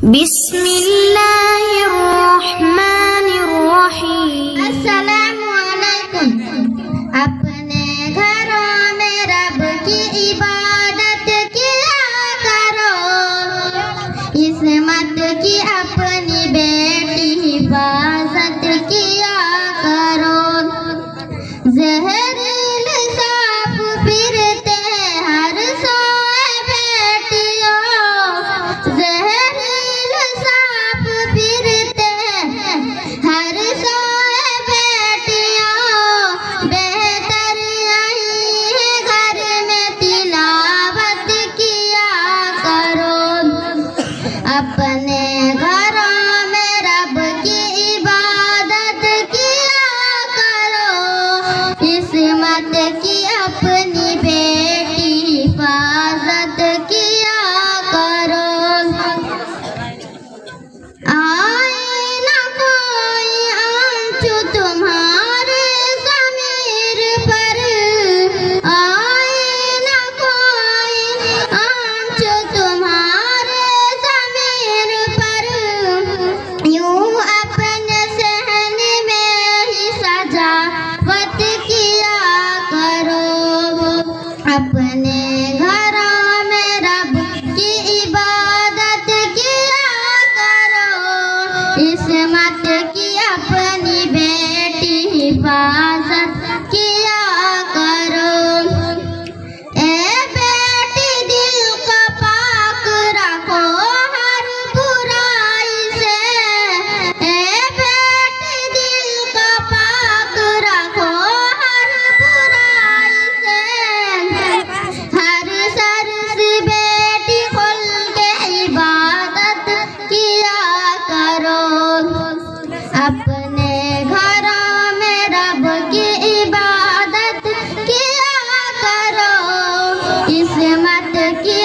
बिस्मिल्लाहिर्रहमानिर्रहीम। अस्सलामुअलैकुम। अपने घरों में रब की इबादत किया करो, इस्मत की अपनी बेटी हिफाजत किया करो। जहरील सांप फिरते हर सोए बेटियों, जहरील सांप फिरते हर सोए बेटियों। बेहतर यही है घर में तिलावत किया करो, अपने घरों में रब की इबादत किया करो, इस्मत की अपनी बेटी हिफाजत किया करो। आए ना कोई आंचू तुम्हारे ज़मीर पर, आए ना कोई आंचू तुम्हारे ज़मीर पर। यूं अपने सहन में ही सजावत किया करो, अपने घरों में रब की इबादत किया करो, इस्मत की अपनी बेटी हिफाजत किया करो। ए बेटी दिल को पाक रखो हर बुराई से, ए बेटी दिल को पाक रखो हर बुराई से। हर सर्स बेटी खुल के इबादत किया करो, अपने घरों में रब की इबादत किया करो, इस्मत की